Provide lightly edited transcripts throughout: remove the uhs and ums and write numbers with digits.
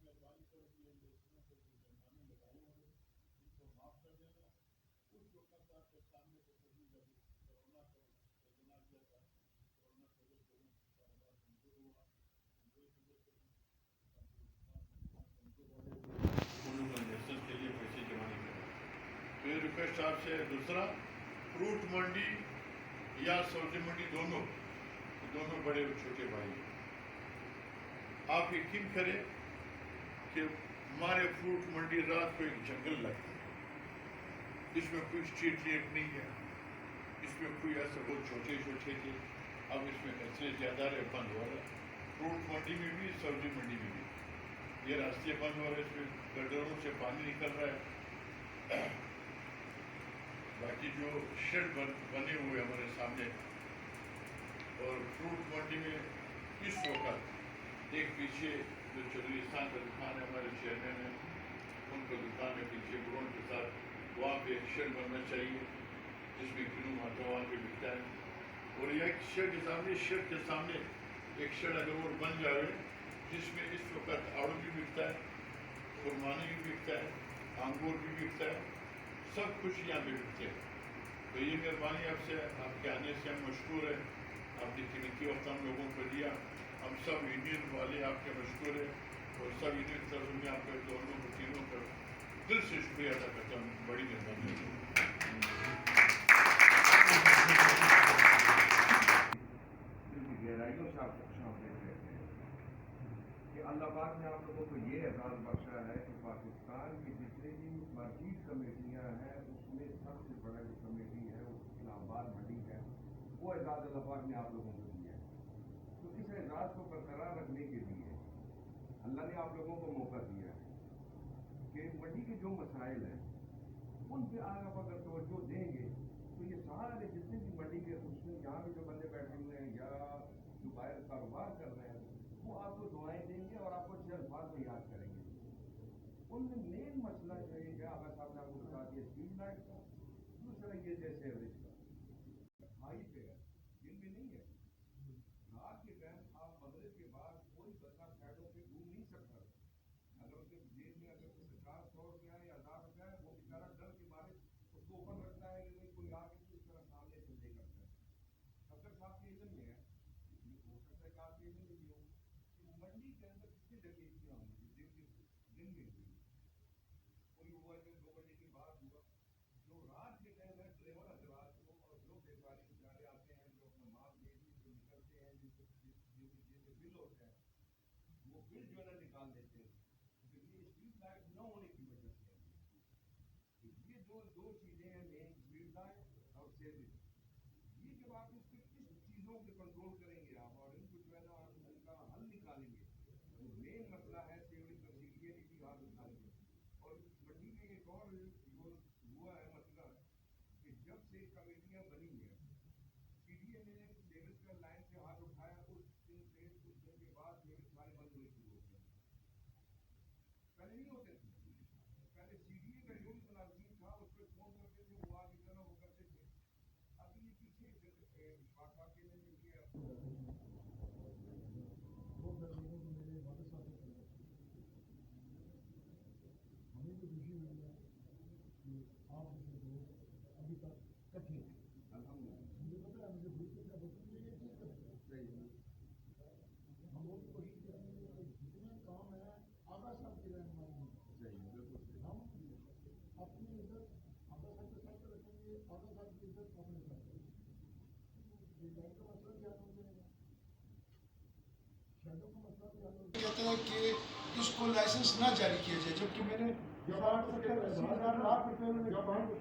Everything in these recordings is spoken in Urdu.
مہربانی کر کے لوگوں کو جو جرمانے لگائے ہوئے ان کو معاف کر دینا. اس وقت آپ کے سامنے تو کبھی جب کورونا کا سرجنا کیا تھا, کورونا کی وجہ سے کاروبار کمزور ہوا, کمزور کی وجہ سے کمزور والے انہوں نے انجیکشن کے لیے پیسے جمع نہیں کرے. میری ریکویسٹ آپ سے دوسرا, فروٹ منڈی یا سبزی منڈی دونوں بڑے اور چھوٹے بھائی ہیں. آپ یقین کریں کہ ہمارے فروٹ منڈی رات کو ایک جنگل لگتا ہے. اس میں کوئی اسٹریٹ لائٹ نہیں ہے, اس میں کوئی ایسا بہت چھوٹے چھوٹے تھے, اب اس میں کچرے زیادہ رہے, بند ہو رہا ہے. فروٹ منڈی میں بھی سبزی منڈی میں بھی یہ راستے بند ہو رہے, اس میں گٹروں سے پانی نکل رہا ہے. باقی جو شیڈ بنے ہوئے ہمارے سامنے, اور فروٹ منڈی میں اس وقت ایک پیچھے جو چودھریستان کا دکان ہے, ہمارے چیئرمین ہیں, ان کا دکان ہے پیچھے گراؤنڈ کے ساتھ, وہاں پہ ایک شیڈ بننا چاہیے جس میں گنو ماتا وہاں پہ بکتا ہے. اور ایک شیڈ کے سامنے ایک شیڈ اگر وہ بن جائے جس میں اس وقت آڑو بھی بکتا ہے, خرمانی بھی بکتا ہے, انگور بھی بکتا ہے, سب کچھ یہاں پہ بکتے ہیں. تو یہ مہربانی آپ سے, آپ کے آنے سے ہم مشکور ہیں. آپ نے قیمتی وقت ہم لوگوں کو دیا, ہم سب یونین والے آپ کے مشکور ہیں, اور سب یونین طرف میں آپ کے دونوں کو تینوں کا دل سے شکریہ ادا کرتا ہوں. بڑی مہربانی. گہرائیوں سے آپ کو خوش آمدید کہتے ہیں کہ اللہ پاک نے آپ لوگوں کو یہ اعزاز بخشا ہے کہ پاکستان کی جتنی بھی مارکیٹ کمیٹیاں ہیں اس میں سب سے بڑا جو کمیٹی ہے وہ اسلام آباد منڈی ہے, وہ اعزاز اللہ پاک نے آپ لوگوں کو دیا ہے. تو اس اعزاز کو برقرار رکھنے کے لیے اللہ نے آپ لوگوں کو موقع دیا ہے کہ منڈی کے جو مسائل ہیں ان پہ آپ اگر توجہ دیں گے تو یہ سارے جتنے بھی منڈی کے, اس میں یہاں بھی جو بندے بیٹھے ہوئے ہیں یا جو باہر کاروبار کر رہے ہیں, وہ آپ کو دعائیں دیں گے اور آپ کو اچھے الفاظ میں یاد کریں گے. ان میں مین مسئلہ جو ہے کہ آغا صاحب نے آپ کو بتا دیا اسٹریٹ لائٹ کا, دوسرا یہ جیسے ایوریج کا ہائی پہ ہے, دن میں نہیں ہے. رات کے ٹائم آپ مغرب کے بعد کوئی بندہ سائڈوں پہ گھوم نہیں سکتا. اگر اس کے جیب میں اگر 50-100 روپیہ ہے یا 1000 روپیہ ہے, وہ بیچارہ ڈر کے مارے اس کو اوپر رکھتا ہے کہ کوئی آ کے اس طرح سامنے سے لے کرتا ہے. اگر صاحب کے علم میں ہے, ہو سکتا ہے کہ آپ کے علم میں بھی ہو کہ منڈی کے اندر کتنی ڈکیتیاں ہوئی دن میں ہوئی, کوئی ہوا جو 2 بجے کے بعد ہوا, جو رات کے ٹائم ہے ڈرائیور حضرات کو اور جو بیکاری بیچارے آتے ہیں جو اپنا مال دے دی جو نکلتے ہیں جن کے بل ہوتے ہیں وہ بل جو ہے نا نکال دیتے ہیں. تو یہ اسٹریٹ لائٹ نہ ہونے کی وجہ سے ہے. یہ جو 2 چیزیں ہیں مین, اسٹریٹ لائٹ اور سیوریج, یہ جب آپ اس چیزوں کے کنٹرول کریں گے آپ اور ان کو جو ہے نا ان کا حل نکالیں گے, جو مین مسئلہ ہے سیوریج کا سی ڈی اے کی حل نکالیں گے. اور منڈی میں ایک اور جو ہوا ہے مسئلہ کہ جب سے کمیٹیاں بنی ہیں, سی ڈی اے نے سیوریج کا لائن سے ہاتھ اٹھایا, اس دن سے کچھ دن کے بعد سیوریج سارے بند ہونے شروع ہو گئے. پہلے نہیں ہوتے تھے, پہلے سی ڈی اے کا جو بھی ملازمین تھا اس پہ فون کرتے تھے, وہ آگے جو ہے نا وہ کرتے تھے. اب یہ پیچھے اشفاق صاحب کے لیے یہ میرے والد صاحب نے ہمیں تو خوشی ہوئی ہے کہ آپ جیسے لوگ ابھی تک کٹھے ہیں. مجھے پتا ہے, مجھے بلکہ کا بچوں میں یہ چیز کرتے ہیں. ہم لوگ کوشش کریں گے کہ جتنے کام ہیں آغا صاحب کی رہنمائی میں ہم اپنی عزت آغا صاحب کے ساتھ رکھیں گے, آغا صاحب کی عزت اپنے ساتھ رکھیں گے. یہ لائن کا مسئلہ بھی حل ہو جائے گا, شہروں کا مسئلہ بھی حل ہو جائے گا. کہتا ہے کہ اس کو لائسنس نہ جاری کیا جائے, جبکہ میں نے جب ہم اس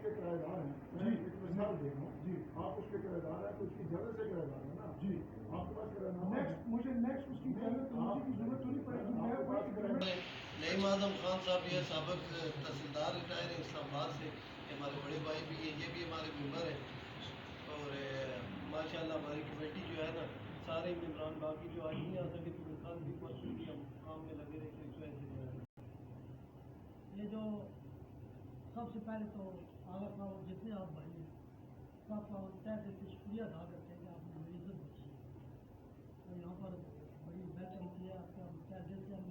کے کرایہ دار ہیں, جی ایک مثال دے رہا ہوں, جی آپ اس کے کرایہ دار ہیں تو اس کی جگہ سے کرایہ دار ہے نا, جی آپ کے پاس کرایہ دار ہے, مجھے نیکسٹ اس کی ضرورت تو ضرورت تو نہیں پڑے گی. نعیم اعظم خان صاحب یہ سابق تحصیلدار ریٹائر ہیں اسلام آباد سے, ہمارے بڑے بھائی بھی ہیں, یہ بھی ہمارے ممبر ہیں. اور ماشاء اللہ ہماری کمیٹی جو ہے نا سارے ممبران باقی جو آج نہیں آ سکے تو کل بھی پرسوں بھی ہم کام میں لگے رہتے اس وجہ سے جو ہے. یہ جو سب سے پہلے تو اعلیٰ صاحب جتنے آپ بھائی ہیں سب کا تہ دل سے شکریہ ادا کرتے ہیں کہ آپ نے میری عزت بخشی اور یہاں پر بڑی ویلکم کیا آپ کا تہ دل سے. ہم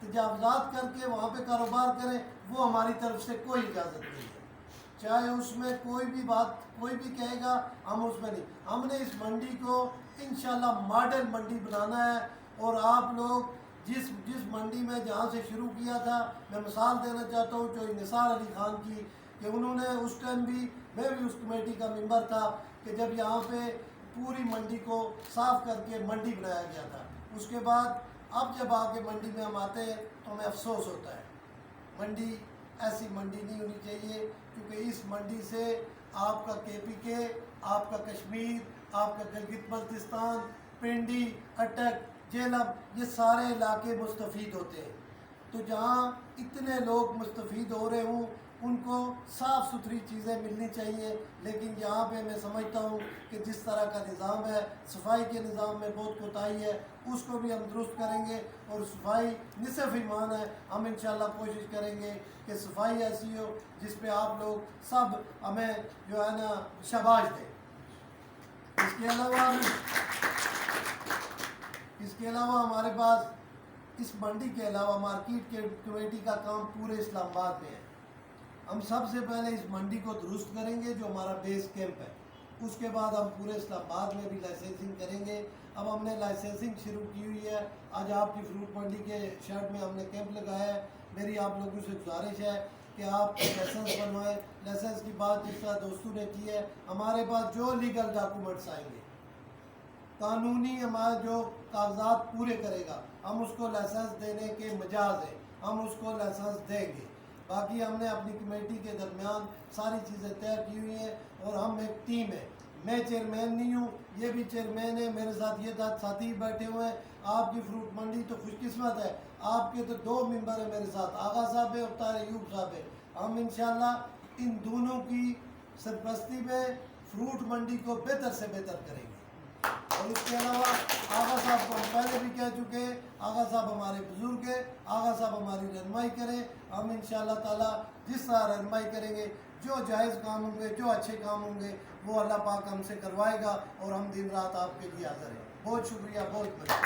تجاوزات کر کے وہاں پہ کاروبار کریں، وہ ہماری طرف سے کوئی اجازت نہیں ہے۔ چاہے اس میں کوئی بھی بات کوئی بھی کہے گا، ہم اس میں نہیں۔ ہم نے اس منڈی کو انشاءاللہ ماڈل منڈی بنانا ہے، اور آپ لوگ جس منڈی میں جہاں سے شروع کیا تھا، میں مثال دینا چاہتا ہوں جو نثار علی خان کی، کہ انہوں نے اس ٹائم بھی، میں بھی اس کمیٹی کا ممبر تھا، کہ جب یہاں پہ پوری منڈی کو صاف کر کے منڈی بنایا گیا تھا۔ اس کے بعد اب جب آگے منڈی میں ہم آتے ہیں تو ہمیں افسوس ہوتا ہے، منڈی ایسی منڈی نہیں ہونی چاہیے، کیونکہ اس منڈی سے آپ کا KPK، آپ کا کشمیر، آپ کا گلگت بلتستان، پنڈی، اٹک، جیلم، یہ سارے علاقے مستفید ہوتے ہیں۔ تو جہاں اتنے لوگ مستفید ہو رہے ہوں، ان کو صاف ستھری چیزیں ملنی چاہیے، لیکن یہاں پہ میں سمجھتا ہوں کہ جس طرح کا نظام ہے، صفائی کے نظام میں بہت کوتاہی ہے، اس کو بھی ہم درست کریں گے، اور صفائی نصف ایمان ہے۔ ہم انشاءاللہ کوشش کریں گے کہ صفائی ایسی ہو جس پہ آپ لوگ سب ہمیں جو ہے نا شاباش دیں۔ اس کے علاوہ ہمارے پاس اس منڈی کے علاوہ مارکیٹ کے کمیٹی کا کام پورے اسلام آباد میں ہے۔ ہم سب سے پہلے اس منڈی کو درست کریں گے جو ہمارا بیس کیمپ ہے، اس کے بعد ہم پورے اسلام آباد میں بھی لائسنسنگ کریں گے۔ اب ہم نے لائسنسنگ شروع کی ہوئی ہے، آج آپ کی فروٹ منڈی کے شرٹ میں ہم نے کیمپ لگایا ہے۔ میری آپ لوگوں سے گزارش ہے کہ آپ لائسنس بنوائیں۔ لائسنس کی بات جس طرح دوستوں نے کی ہے، ہمارے پاس جو لیگل ڈاکومنٹس آئیں گے، قانونی ہمارے جو کاغذات پورے کرے گا، ہم اس کو لائسنس دینے کے مجاز ہیں، ہم اس کو لائسنس دیں گے۔ باقی ہم نے اپنی کمیٹی کے درمیان ساری چیزیں طے کی ہوئی ہیں، اور ہم ایک ٹیم ہے۔ میں چیئرمین نہیں ہوں، یہ بھی چیئرمین ہے، میرے ساتھ یہ ساتھی بیٹھے ہوئے ہیں۔ آپ کی فروٹ منڈی تو خوش قسمت ہے، آپ کے تو 2 ممبر ہیں میرے ساتھ، آغا صاحب ہے اور طاہر ایوب صاحب ہے۔ ہم انشاءاللہ ان دونوں کی سرپرستی میں فروٹ منڈی کو بہتر سے بہتر کریں گے۔ اور اس کے علاوہ آغا صاحب کو ہم پہلے بھی کہہ چکے ہیں، آغا صاحب ہمارے بزرگ ہیں، آغا صاحب ہماری رہنمائی کریں۔ ہم انشاءاللہ تعالیٰ جس طرح رہنمائی کریں گے، جو جائز کام ہوں گے، جو اچھے کام ہوں گے، وہ اللہ پاک ہم سے کروائے گا، اور ہم دن رات آپ کے لیے حاضر ہیں۔ بہت شکریہ، بہت بڑھیا۔